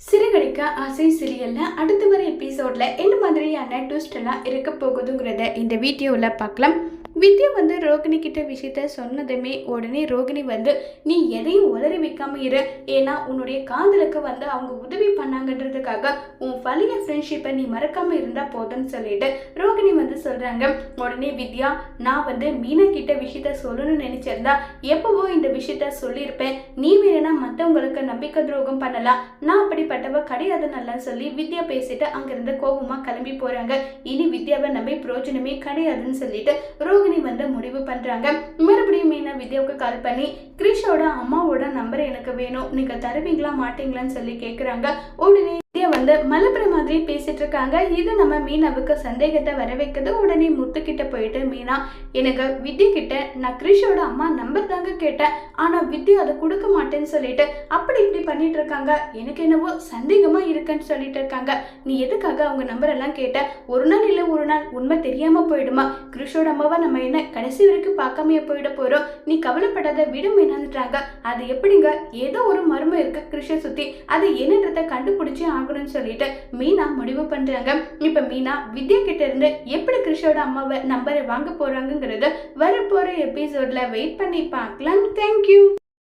சிறுகடிக்க ஆசை சீரியல்ல அடுத்து வர எபிசோட்ல என்ன மாதிரியான ட்விஸ்ட் எல்லாம் இருக்க போகுதுங்கிறத இந்த வீடியோவில் பார்க்கலாம். வித்யா ரோகிணி கிட்ட விஷயத்த சொன்னதுமே உடனே ரோகிணி நீ எதையும் உளறி வைக்காம இரு, ஏன்னா உன்னுடைய காதலுக்கு அவங்க உதவி பண்ணாங்கன்றதுக்காக உன் பழைய ஃப்ரெண்ட்ஷிப்பை நீ மறக்காம இருந்தா போதும்னு சொல்லிட்டு ரோகிணி சொல்றாங்க. உடனே வித்யா, நான் மீனா கிட்ட விஷயத்த சொல்லணும்னு நினைச்சிருந்தா எப்பவோ இந்த விஷயத்த சொல்லியிருப்பேன், நீ வேணும்னா மற்றவங்களுக்கு நம்பிக்கை துரோகம் பண்ணலாம், நான் அப்படிப்பட்டவ கிடையாது நல்லா சொல்லி வித்யா பேசிட்டு அங்கிருந்து கோபமா கிளம்பி போறாங்க. இனி வித்யாவை நம்பி பிரோஜனமே கிடையாதுன்னு சொல்லிட்டு ரோகிணி முடிவு பண்றாங்க. மறுபடியும் மீனா வித்யாவுக்கு கால் பண்ணி கிரிஷோட அம்மாவோட நம்பர் எனக்கு வேணும், நீங்க தருவீங்களா மாட்டீங்களான்னு சொல்லி கேக்குறாங்க. உடனே மலப்புற மாதிரி பேசிட்டு இருக்காங்க. இது நம்ம மீனாவுக்கு சந்தேகத்தை வர வைக்குது. உடனே முத்து கிட்ட போயிட்டு, மீனா, எனக்கு வித்யா கிட்ட நான் கிரிஷோட அம்மா நம்பர் தாங்க கேட்டேன், ஆனா வித்யா அதை கொடுக்க மாட்டேன்னு சொல்லிட்டு அப்படி இப்படி பண்ணிட்டு இருக்காங்க, எனக்கு என்னவோ சந்தேகமா இருக்குன்னு சொல்லிட்டு இருக்காங்க. நீ எதுக்காக அவங்க நம்பர் எல்லாம் கேட்ட? ஒரு நாள் இல்ல ஒரு நாள் உண்மை தெரியாம போயிடுமா? கிரிஷோட அம்மாவை நம்ம என்ன கடைசி வரைக்கும் பார்க்காமயே போயிட போறோம், நீ கவலைப்படாத விடும் என்னன்றாங்க. அது எப்படிங்க, ஏதோ ஒரு மர்மம் இருக்கு கிரிஷை சுத்தி, அது என்னன்றத கண்டுபிடிச்சு ஆகணும்னு சொல்லிட்டு மீனா முடிவு பண்றாங்க. இப்ப மீனா வித்யா கிட்ட இருந்து எப்படி கிரிஷோட அம்மாவை நம்பரை வாங்க போறாங்கிறத வரப்போற எபிசோட்ல வெயிட் பண்ணி பார்க்கலாம். தேங்க்யூ.